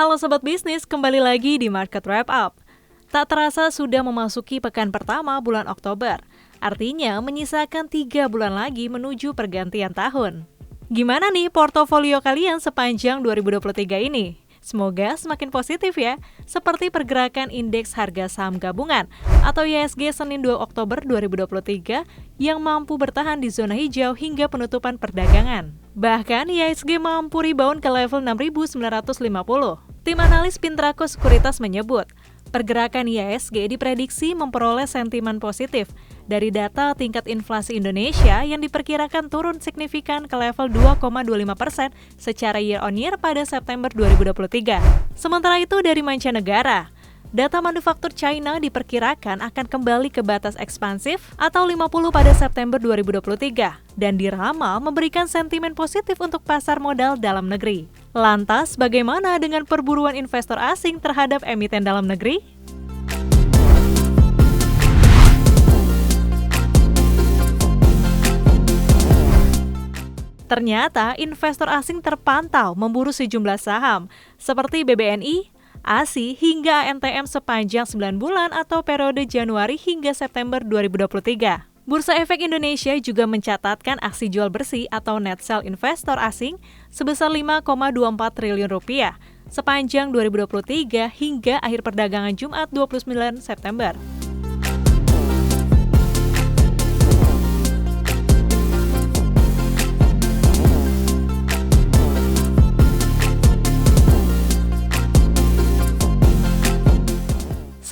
Halo Sobat Bisnis, kembali lagi di Market Wrap Up. Tak terasa sudah memasuki pekan pertama bulan Oktober. Artinya menyisakan 3 bulan lagi menuju pergantian tahun. Gimana nih portofolio kalian sepanjang 2023 ini? Semoga semakin positif ya, seperti pergerakan indeks harga saham gabungan atau IHSG Senin 2 Oktober 2023 yang mampu bertahan di zona hijau hingga penutupan perdagangan. Bahkan IHSG mampu rebound ke level 6.950. Tim analis Pintraco Sekuritas menyebut, pergerakan IHSG diprediksi memperoleh sentimen positif dari data tingkat inflasi Indonesia yang diperkirakan turun signifikan ke level 2,25% secara year-on-year pada September 2023. Sementara itu dari mancanegara, data manufaktur China diperkirakan akan kembali ke batas ekspansif atau 50 pada September 2023 dan diramal memberikan sentimen positif untuk pasar modal dalam negeri. Lantas, bagaimana dengan perburuan investor asing terhadap emiten dalam negeri? Ternyata investor asing terpantau memburu sejumlah saham seperti BBNI, ASI hingga ANTM sepanjang 9 bulan atau periode Januari hingga September 2023. Bursa Efek Indonesia juga mencatatkan aksi jual bersih atau net sell investor asing sebesar 5,24 triliun rupiah sepanjang 2023 hingga akhir perdagangan Jumat 29 September.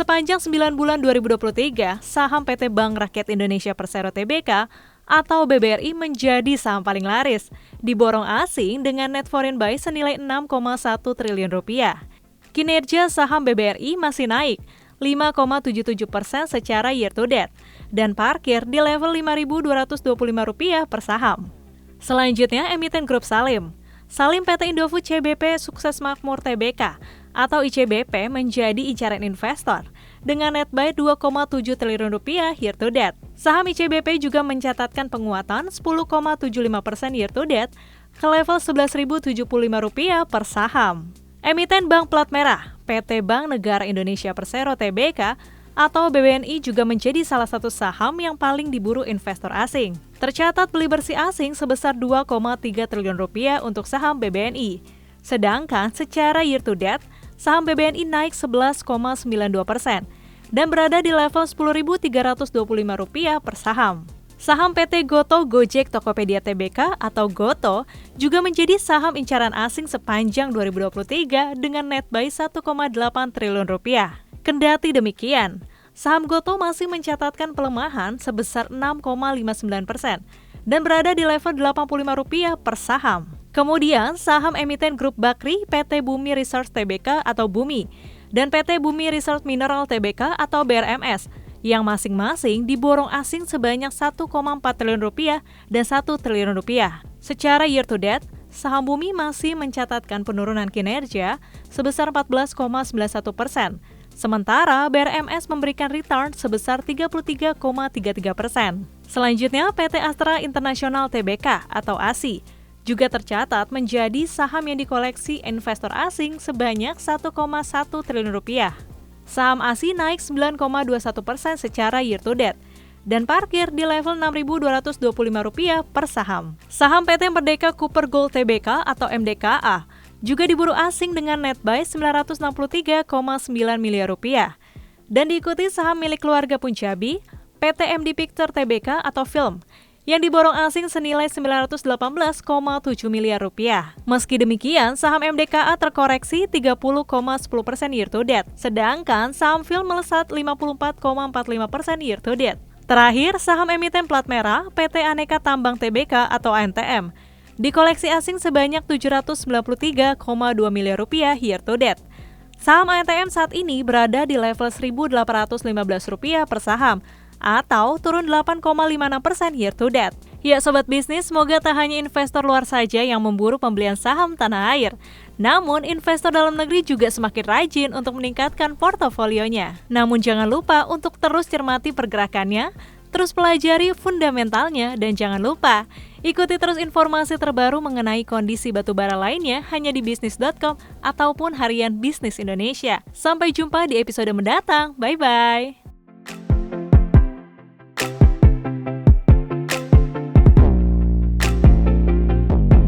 Sepanjang 9 bulan 2023, saham PT Bank Rakyat Indonesia Persero Tbk atau BBRI menjadi saham paling laris, diborong asing dengan net foreign buy senilai 6,1 triliun rupiah. Kinerja saham BBRI masih naik 5,77% secara year to date dan parkir di level Rp5.225 per saham. Selanjutnya emiten grup Salim. Salim PT Indofood CBP Sukses Makmur Tbk atau ICBP menjadi incaran investor dengan net buy 2,7 triliun rupiah year to date. Saham ICBP juga mencatatkan penguatan 10,75% year to date ke level Rp11.075 per saham. Emiten Bank Plat Merah, PT Bank Negara Indonesia Persero Tbk atau BBNI juga menjadi salah satu saham yang paling diburu investor asing. Tercatat beli bersih asing sebesar 2,3 triliun rupiah untuk saham BBNI. Sedangkan secara year to date, saham BBNI naik 11,92% dan berada di level Rp10.325 per saham. Saham PT Goto Gojek Tokopedia Tbk atau Goto juga menjadi saham incaran asing sepanjang 2023 dengan net buy 1,8 triliun rupiah. Kendati demikian, saham Goto masih mencatatkan pelemahan sebesar 6,59% dan berada di level Rp85 per saham. Kemudian, saham emiten Grup Bakri PT Bumi Resource Tbk atau Bumi dan PT Bumi Resource Mineral Tbk atau BRMS yang masing-masing diborong asing sebanyak 1,4 triliun rupiah dan 1 triliun rupiah. Secara year to date, saham Bumi masih mencatatkan penurunan kinerja sebesar 14,91%. Sementara BRMS memberikan return sebesar 33,33%. Selanjutnya PT Astra International Tbk atau ASI juga tercatat menjadi saham yang dikoleksi investor asing sebanyak 1,1 triliun rupiah. Saham ASI naik 9,21% secara year to date dan parkir di level Rp6.225 per saham. Saham PT Merdeka Cooper Gold Tbk atau MDKA juga diburu asing dengan net buy Rp963,9 miliar dan diikuti saham milik keluarga Punjabi, PT MD Picture Tbk atau Film yang diborong asing senilai Rp918,7 miliar. Meski demikian, saham MDKA terkoreksi 30,10% year to date, sedangkan saham Film melesat 54,45% year to date. Terakhir, saham emiten plat merah PT Aneka Tambang Tbk atau ANTM dikoleksi asing sebanyak Rp793,2 miliar year to date. Saham ANTM saat ini berada di level Rp1.815 per saham atau turun 8,56% year to date. Ya Sobat Bisnis, semoga tak hanya investor luar saja yang memburu pembelian saham tanah air, namun investor dalam negeri juga semakin rajin untuk meningkatkan portofolionya. Namun jangan lupa untuk terus cermati pergerakannya, Terus pelajari fundamentalnya dan jangan lupa ikuti terus informasi terbaru mengenai kondisi batubara lainnya hanya di bisnis.com ataupun Harian Bisnis Indonesia. Sampai jumpa di episode mendatang. Bye-bye.